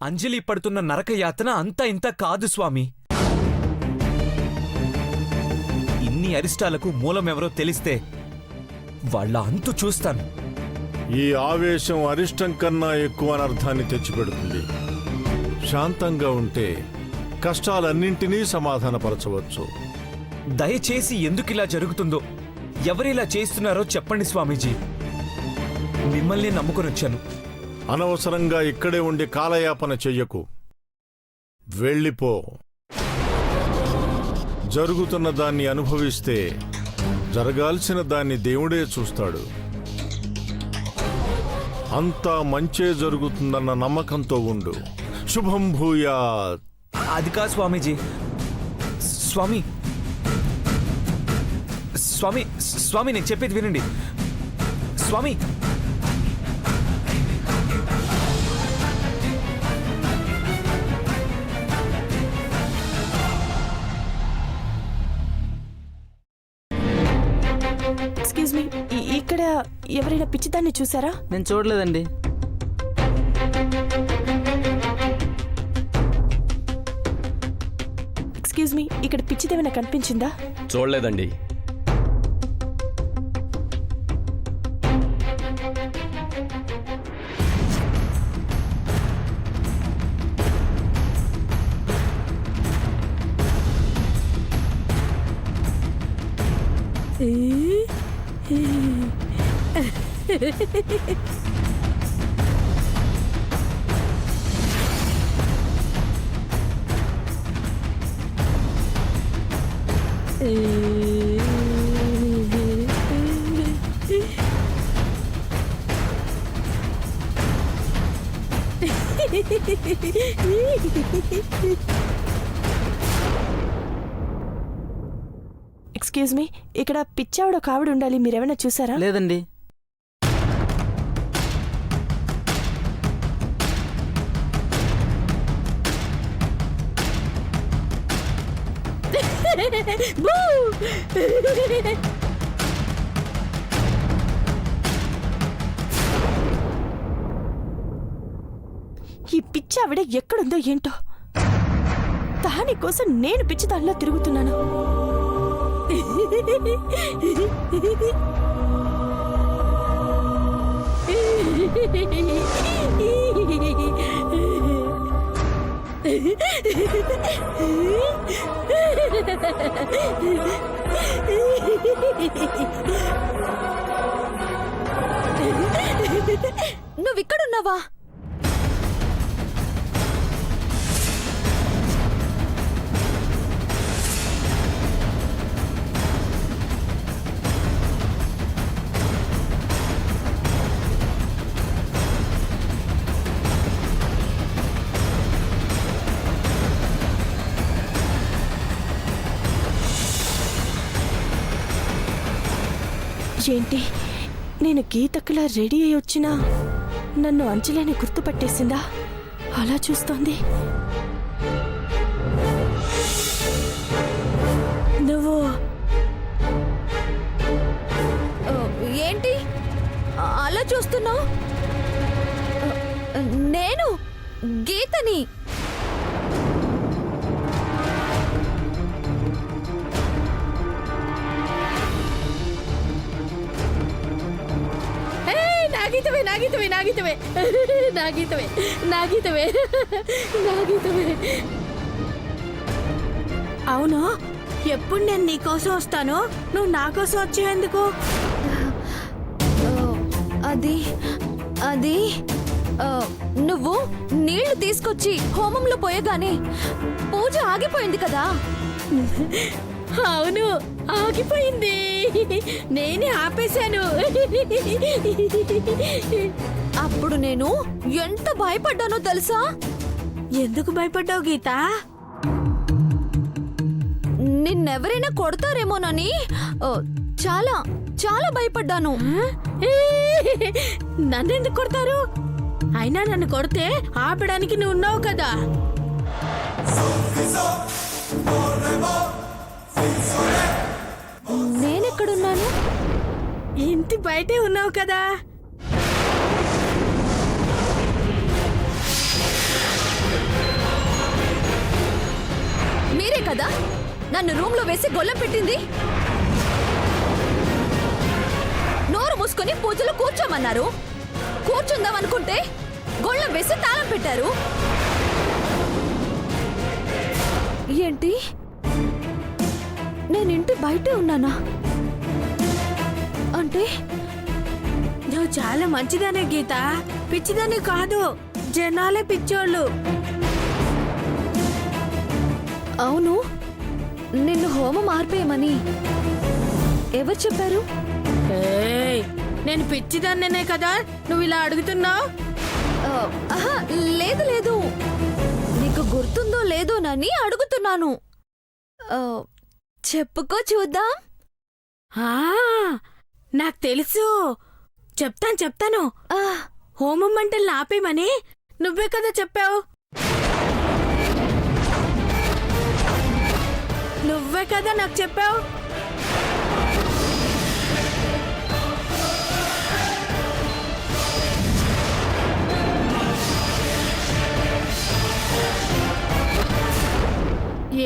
అంజలి పడుతున్న నరకయాతన అంతా ఇంత కాదు స్వామి. ఇన్ని అరిష్టాలకు మూలమెవరో తెలిస్తే వాళ్ళ అంతు చూస్తాను. ఈ ఆవేశం అరిష్టం కన్నా ఎక్కువ అనర్థాన్ని తెచ్చిపెడుతుంది. శాంతంగా ఉంటే కష్టాలన్నింటినీ సమాధానపరచవచ్చు. దయచేసి ఎందుకిలా జరుగుతుందో, ఎవరిలా చేస్తున్నారో చెప్పండి స్వామీజీ. మిమ్మల్ని నమ్ముకొనొచ్చాను. అనవసరంగా ఇక్కడే ఉండి కాలయాపన చెయ్యకు. వెళ్ళిపో. జరుగుతున్న దాన్ని అనుభవిస్తే జరగాల్సిన దాన్ని దేవుడే చూస్తాడు. అంతా మంచే జరుగుతుందన్న నమ్మకంతో ఉండు. శుభం భూయాత్. అది కా స్వామీజీ. స్వామి స్వామి స్వామి నేను చెప్పేది వినండి స్వామి. ఎక్స్క్యూజ్ మీ, ఇక్కడ ఎవరైనా పిచ్చిదాన్ని చూసారా? నేను చూడలేదండి. ఎక్స్క్యూజ్ మీ, ఇక్కడ పిచ్చిదేమైనా కనిపించిందా? చూడలేదండి. ఎక్స్క్యూజ్ మీ, ఇక్కడ పిచ్చావిడ ఒక ఆవిడ ఉండాలి, మీరేమైనా చూసారా? లేదండి. ఈ పిచ్చావిడ ఎక్కడుందో ఏంటో. దానికోసం నేను పిచ్చిదానిలో తిరుగుతున్నాను. నువ్విక్కడున్నావా? ఏంటి, నేను గీతకులా రెడీ అయి వచ్చినా నన్ను అంజలిని గుర్తుపట్టేసిందా? అలా చూస్తోంది. నువ్వు ఏంటి అలా చూస్తున్నావు? నేను గీతని. అవును, ఎప్పుడు నేను నీకోసం వస్తాను, నువ్వు నా కోసం వచ్చేందుకు? అది అది నువ్వు నీళ్లు తీసుకొచ్చి హోమంలో పోయగానే పూజ ఆగిపోయింది కదా. అవును, ఆగిపోయింది. నేనే ఆపేశాను. అప్పుడు నేను ఎంత భయపడ్డానో తెలుసా? ఎందుకు భయపడ్డావు గీత? నిన్నెవరైనా కొడతారేమోనని చాలా చాలా భయపడ్డాను. నన్నెందుకు కొడతారు? అయినా నన్ను కొడితే ఆపడానికి నువ్వు ఉన్నావు కదా. నేనెక్కడున్నాను? ఇంటి బయటే ఉన్నావు కదా. నన్ను రూమ్ లో వేసి గొల్లం పెట్టింది? నోరు మూసుకొని పూజలో కూర్చోమన్నారు. కూర్చుందాం అనుకుంటే గొల్లం వేసి తాళం పెట్టారు. ఏంటి, నేను ఇంటి బయటే ఉన్నానా? అంటే నువ్వు చాలా మంచిదానే గీత, పిచ్చిదాన్ని కాదు. జనాలే పిచ్చోళ్ళు. అవును, నిన్ను హోమం ఆర్పేయమని ఎవరు చెప్పారు? ఏయ్, నేను పిచ్చిదాన్నేనే కదా నువ్వు ఇలా అడుగుతున్నావు? ఆహా, లేదు లేదు, నీకు గుర్తుందో లేదోనని అడుగుతున్నాను. ఆ, చెప్పుకో చూద్దాం. ఆ, నాకు తెలుసు. చెప్తాను. ఆ, హోమం మంటలు ఆపేయమని నువ్వే కదా చెప్పావు. నువ్వే కదా నాకు చెప్పావు.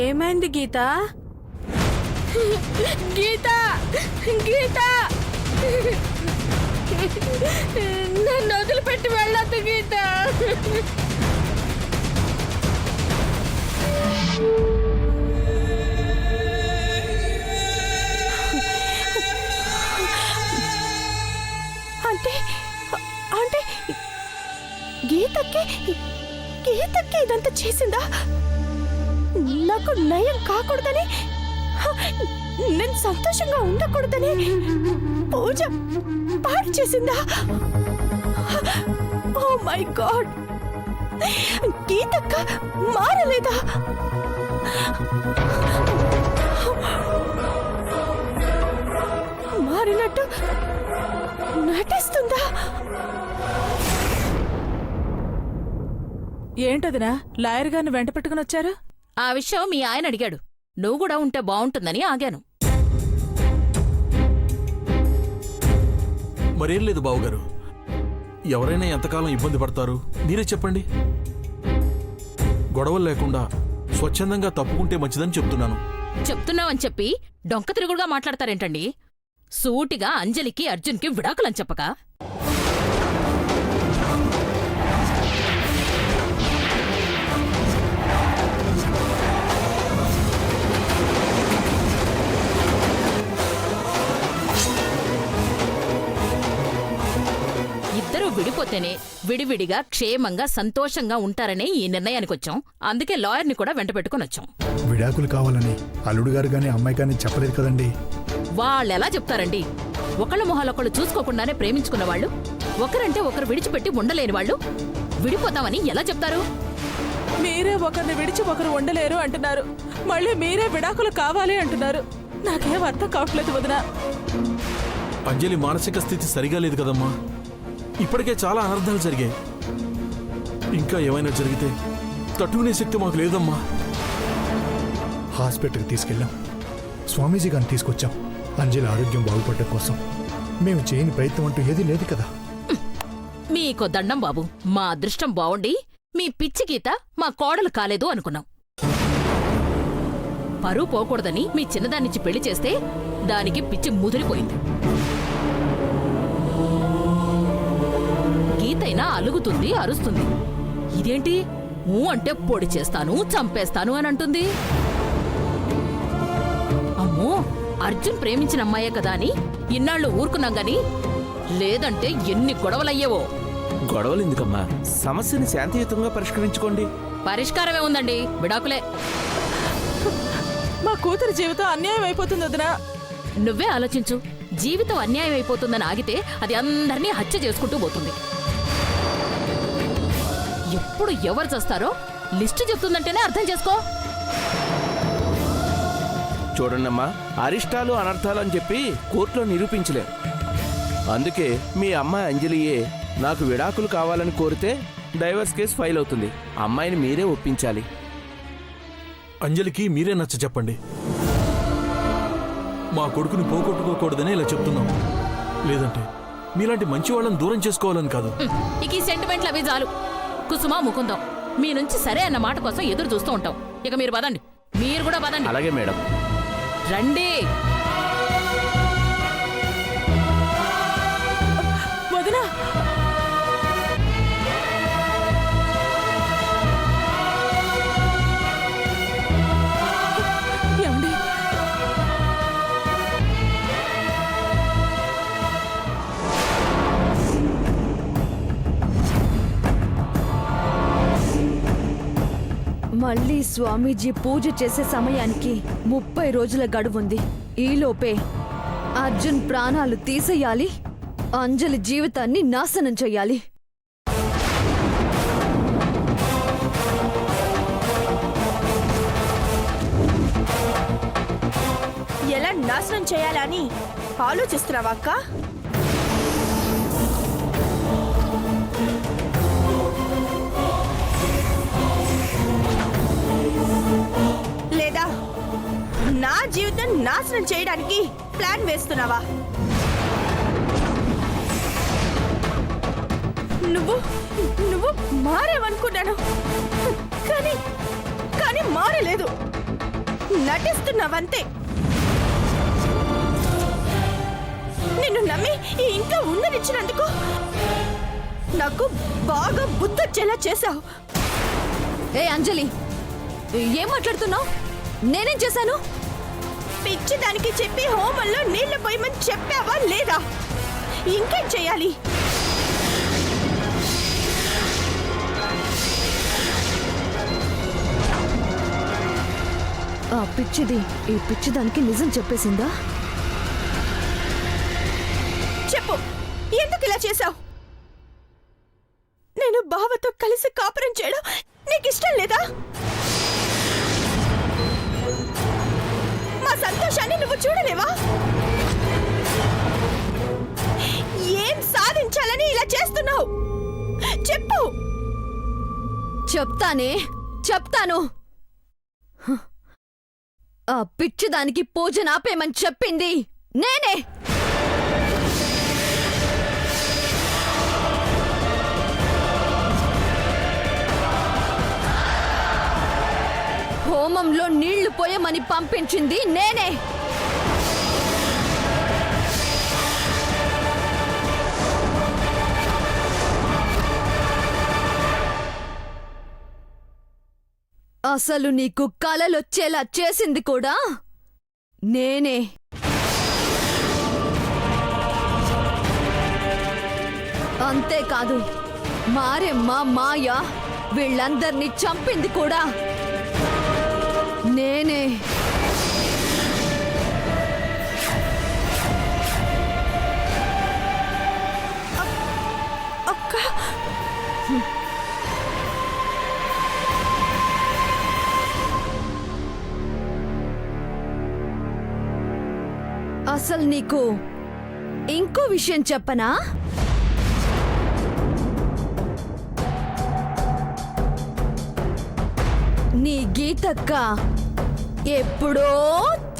ఏమైంది గీత? గీత, గీత, నన్ను వదిలిపెట్టి వెళ్ళొద్దు గీత. అంటే అంటే గీతకి ఇదంతా చేసిందా? నాకు నయం కాకూడదని, నేను సంతోషంగా ఉండకూడదని పూజ పాడు చేసిందా? ఓ మై గాడ్, గీతక్క మారలేదా? మారినట్టు నటిస్తుందా? ఏంటదినా లాయర్ గారిని వెంట పెట్టుకుని వచ్చారు? ఆ విషయం మీ ఆయన అడిగాడు. నువ్వు కూడా ఉంటే బావుంటుందని ఆగాను. మరేం లేదు బావుగారు, ఎవరైనా ఎంతకాలం ఇబ్బంది పడతారు మీరే చెప్పండి. గొడవలు లేకుండా స్వచ్ఛందంగా తప్పుకుంటే మంచిదని చెప్తున్నాను. చెప్తున్నావని చెప్పి డొంక తిరుగుడుగా మాట్లాడతారేంటండి? సూటిగా అంజలికి అర్జున్కి విడాకులని చెప్పక. ఇద్దరూ విడిపోతేనే విడివిడిగా క్షేమంగా సంతోషంగా ఉంటారనే ఈ నిర్ణయానికొచ్చాం. అందుకే లాయర్ని కూడా వెంట పెట్టుకుని వచ్చాం. విడాకులు కావాలని అల్లుడు గారు గాని అమ్మాయి గాని చెప్పలేదు కదండి. వాళ్ళెలా చెప్తారండి? ఒకళ్ళ మొహాలొకళ్ళు చూసుకోకుండానే ప్రేమించుకున్న వాళ్ళు, ఒకరంటే ఒకరు విడిచిపెట్టి ఉండలేని వాళ్ళు విడిపోతామని ఎలా చెప్తారు? మీరే ఒకరిని విడిచి ఒకరు ఉండలేరు అంటున్నారు, మళ్ళీ మీరే విడాకులు కావాలి అంటున్నారు. నాకేం అర్థం కావట్లేదు వదినా. అంజలి మానసిక స్థితి సరిగా లేదు కదమ్మా. ఇప్పటికే చాలా అనర్థాలు జరిగాయి. ఇంకా ఏమైనా జరిగితే తట్టుకునే శక్తి మాకు లేదమ్మా. హాస్పిటల్కి తీసుకెళ్ళాం, స్వామీజీ గారిని తీసుకొచ్చాం. అంజలి ఆరోగ్యం బాగుపడడం కోసం మేము చేయని ప్రయత్నం అంటూ ఏదీ లేదు కదా. మీకో దండం బాబు, మా అదృష్టం బావుండి మీ పిచ్చి గీత మా కోడలు కాలేదు అనుకున్నాం. పరువు పోకూడదని మీ చిన్నదాన్నిచ్చి పెళ్లి చేస్తే దానికి పిచ్చి ముదిరిపోయింది. గీతైనా అలుగుతుంది, అరుస్తుంది. ఇదేంటి ఊ అంటే పొడి చేస్తాను, చంపేస్తాను అని అంటుంది. అమ్మో, అర్జున్ ప్రేమించిన అమ్మాయే కదా అని ఇన్నాళ్ళు ఊరుకున్నాం గాని లేదంటే ఎన్ని గొడవలయ్యేవో. గొడవలు ఎందుకమ్మా? సమస్యని శాంతియుతంగా పరిష్కరించుకోండి. పరిష్కారమే ఉందండి, విడాకులే. మా కూతురు జీవితం అన్యాయం అయిపోతుంది వదినా. నువ్వే ఆలోచించు. జీవితం అన్యాయం అయిపోతుందని ఆగితే అది అందరినీ హత్య చేసుకుంటూ పోతుంది. ఎప్పుడు ఎవరు చేస్తారో లిస్టు చెప్తుందంటేనే అర్థం చేసుకో. చూడండమ్మా, అరిష్టాలు అనర్థాలు అని చెప్పి కోర్టులో నిరూపించలేం. అందుకే మీ అమ్మాయి అంజలియే నాకు విడాకులు కావాలని కోరితే డైవర్స్ కేసు ఫైల్ అవుతుంది. అమ్మాయిని మీరే ఒప్పించాలి. అంజలికి మీరే నచ్చ చెప్పండి. మా కొడుకుని పోగొట్టుకోకూడదనే ఇలా చెప్తున్నాం. లేదంటే మీలాంటి మంచి వాళ్ళని దూరం చేసుకోవాలని కాదు. ఇక ఈ సెంటిమెంట్లు అవి చాలు. కుసుమా, ముకుందం మీ నుంచి సరే అన్న మాట కోసం ఎదురు చూస్తూ ఉంటాం. ఇక మీరు పదండి, మీరు కూడా పదండి. అలాగే మేడం. రండి. వదినా, ఏమండి? మళ్ళీ స్వామీజీ పూజ చేసే సమయానికి 30 రోజుల గడువుంది. ఈలోపే అర్జున్ ప్రాణాలు తీసేయాలి, అంజలి జీవితాన్ని నాశనం చెయ్యాలి. ఎలా నాశనం చేయాలని ఆలోచిస్తున్నావా అక్క? లేదా నా జీవితం నాశనం చేయడానికి ప్లాన్ వేస్తున్నావా? నువ్వు నువ్వు మారేవనుకున్నాను, కానీ కానీ మారలేదు. నటిస్తున్నావంతే. నిన్ను నమ్మి ఈ ఇంట్లో ఉండనిచ్చినందుకు నాకు బాగా బుద్ధొచ్చేలా చేశావు. ఏ అంజలి, ఏం మాట్లాడుతున్నావు? నేనేం చేశాను? పిచ్చి దానికి చెప్పి హోమంలో నీళ్లు పోయమని చెప్పావా లేదా? ఇంకేం చేయాలి? ఆ పిచ్చిది ఈ పిచ్చిదానికి నిజం చెప్పేసిందా? చెప్పు, ఎందుకు ఇలా చేశావు? నేను బావతో కలిసి కాపురం చేయడం నీకు ఇష్టం లేదా? మా సంతోషాన్ని నువ్వు చూడలేవా? ఏం సాధించాలని ఇలా చేస్తున్నావు? చెప్పు. చెప్తాను. ఆ పిచ్చిదానికి పూజ నాపేమని చెప్పింది నేనే. హోమంలో నీళ్లు పోయమని పంపించింది నేనే. అసలు నీకు కలలొచ్చేలా చేసింది కూడా నేనే. అంతేకాదు, మారెమ్మ, మాయ వీళ్ళందర్నీ చంపింది కూడా నేనే. అక్క, అసలు నీకు ఇంకో విషయం చెప్పనా? నీ గీతక్క ఎప్పుడో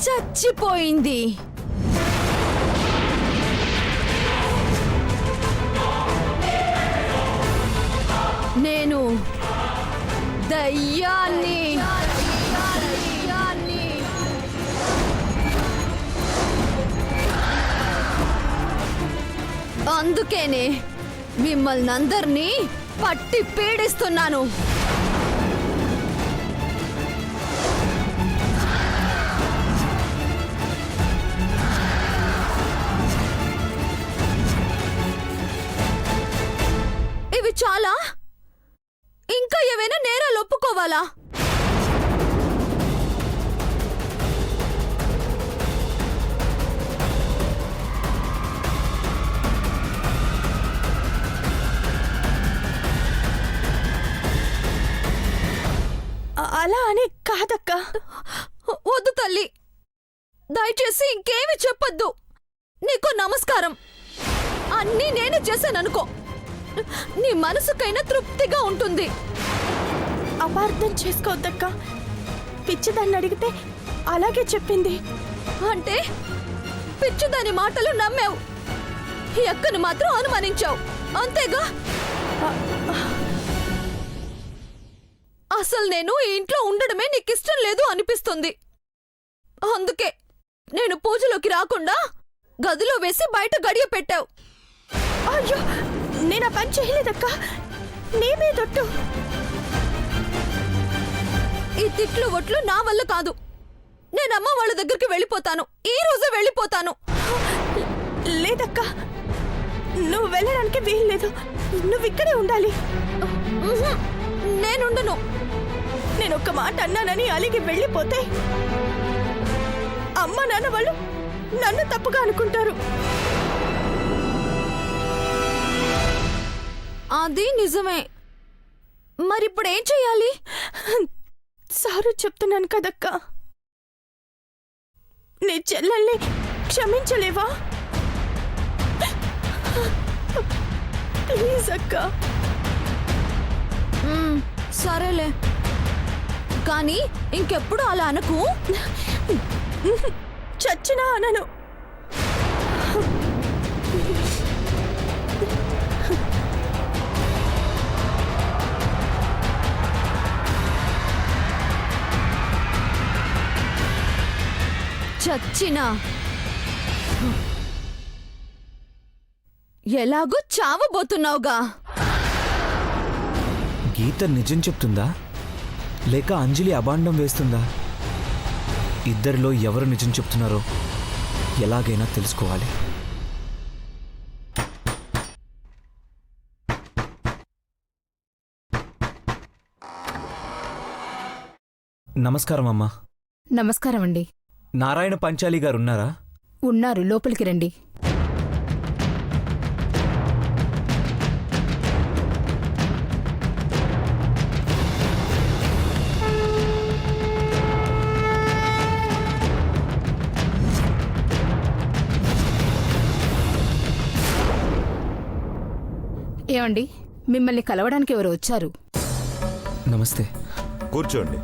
చచ్చిపోయింది. నేను దయ్యాన్ని. అందుకేనే మిమ్మల్ని అందర్నీ పట్టి పీడిస్తున్నాను. ఇవి చాలా? ఇంకా ఏవైనా నేరాలు ఒప్పుకోవాలా? అలా అని కాదక్క. వద్దు తల్లి, దయచేసి ఇంకేమి చెప్పొద్దు. నీకు నమస్కారం. అన్నీ నేనే చేశాననుకో, నీ మనసుకైనా తృప్తిగా ఉంటుంది. అపార్థం చేసుకోవద్దక్క. పిచ్చిదాన్ని అడిగితే అలాగే చెప్పింది. అంటే పిచ్చిదాని మాటలు నమ్మావు, ఎక్కను మాత్రం అనుమానించావు, అంతేగా? అసలు నేను ఈ ఇంట్లో ఉండడమే నీకిష్టం లేదు అనిపిస్తుంది. అందుకే నేను పూజలోకి రాకుండా గదిలో వేసి బయట గడియ పెట్టావు. అయ్యో, నేను ఆ పని చేయలేదక్క. నీ మీదొట్టు. ఈ తిట్లు ఒట్లు నా వల్ల కాదు. నేను అమ్మ వాళ్ళ దగ్గరికి వెళ్ళిపోతాను. ఈ రోజే వెళ్ళిపోతాను. లేదక్క, నువ్వు వెళ్ళడానికి వీల్లేదు. నువ్వు ఇక్కడే ఉండాలి. ఉహు, నేనుండను. నేను ఒక్క మాట అన్నానని అలిగి వెళ్ళిపోతే అమ్మ నాన్న వాళ్ళు నన్ను తప్పుగా అనుకుంటారు. అది నిజమే. మరిప్పుడు ఏం చెయ్యాలి? సారు చెప్తున్నాను కదక్క. నీ చెల్లెల్ని క్షమించలేవా? ప్లీజ్ అక్క. సరేలే, కానీ ఇంకెప్పుడు అలా అనకు. చచ్చినా అనను. చచ్చినా ఎలాగూ చావబోతున్నావుగా. గీత నిజం చెప్తుందా లేక అంజలి అబాండం వేస్తుందా? ఇద్దరిలో ఎవరు నిజం చెప్తున్నారో ఎలాగైనా తెలుసుకోవాలి. నమస్కారం అమ్మా. నమస్కారం అండి. నారాయణ పంచాలి గారు ఉన్నారా? ఉన్నారు, లోపలికి రండి. ఏమండి, మిమ్మల్ని కలవడానికి ఎవరు వచ్చారు? నమస్తే. కూర్చోండి.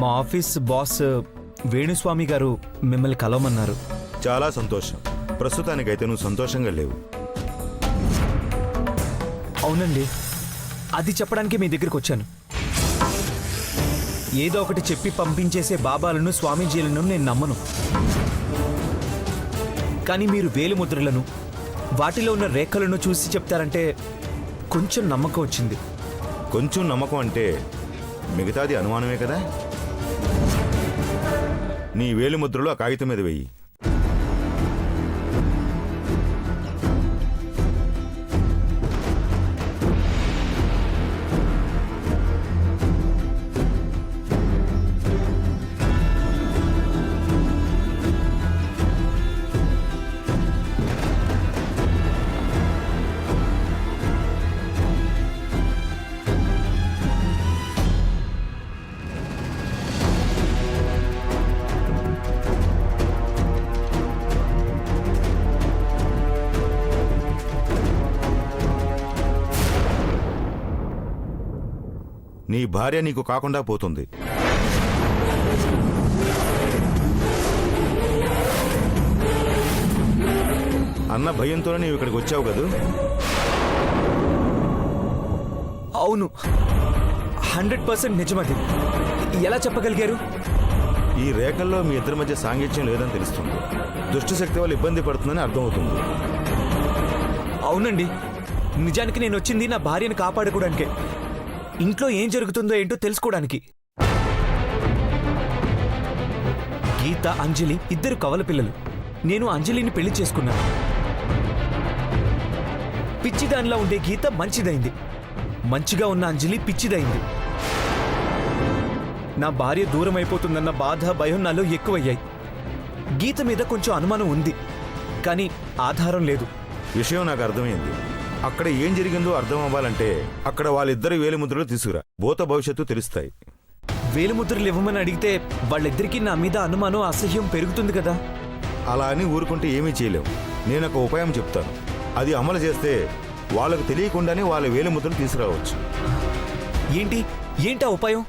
మా ఆఫీస్ బాస్ వేణుస్వామి గారు మిమ్మల్ని కలవమన్నారు. చాలా సంతోషం. ప్రస్తుతానికైతే నువ్వు సంతోషంగా లేవు. అవునండి, అది చెప్పడానికి మీ దగ్గరికి వచ్చాను. ఏదో ఒకటి చెప్పి పంపించేసే బాబాలను స్వామీజీలను నేను నమ్మను. కానీ మీరు వేలిముద్రలను వాటిలో ఉన్న రేఖలను చూసి చెప్తారంటే కొంచెం నమ్మకం వచ్చింది. కొంచెం నమ్మకం అంటే మిగతాది అనుమానమే కదా. నీ వేలిముద్రలు ఆ కాగితం మీద వెయ్యి. నీ భార్య నీకు కాకుండా పోతుంది. అన్న భయంతోనే నీవు ఇక్కడికి వచ్చావు కదూ. అవును, 100% నిజమది. ఎలా చెప్పగలిగారు? ఈ రేఖల్లో మీ ఇద్దరి మధ్య సాంగత్యం లేదని తెలుస్తుంది. దుష్టశక్తి వల్ల ఇబ్బంది పడుతుందని అర్థమవుతుంది. అవునండి, నిజానికి నేను వచ్చింది నా భార్యను కాపాడుకోవడానికే. ఇంట్లో ఏం జరుగుతుందో ఏంటో తెలుసుకోవడానికి. గీత, అంజలి ఇద్దరు కవల పిల్లలు. నేను అంజలిని పెళ్లి చేసుకున్నాను. పిచ్చిదానిలా ఉండే గీత మంచిదైంది. మంచిగా ఉన్న అంజలి పిచ్చిదైంది. నా భార్య దూరం అయిపోతుందన్న బాధ, భయం నాలో ఎక్కువయ్యాయి. గీత మీద కొంచెం అనుమానం ఉంది, కానీ ఆధారం లేదు. విషయం నాకు అర్థమైంది. అక్కడ ఏం జరిగిందో అర్థం అవ్వాలంటే అక్కడ వాళ్ళిద్దరి వేలిముద్రలు తీసుకురా. భూత భవిష్యత్తు తెలుస్తాయి. వేలిముద్రలు ఇవ్వమని అడిగితే వాళ్ళిద్దరికీ నా మీద అనుమానం, అసహ్యం పెరుగుతుంది కదా. అలా అని ఊరుకుంటే ఏమీ చేయలేవు. నేను ఒక ఉపాయం చెప్తాను. అది అమలు చేస్తే వాళ్ళకు తెలియకుండానే వాళ్ళ వేలిముద్రలు తీసుకురావచ్చు. ఏంటి ఏంటా ఉపాయం?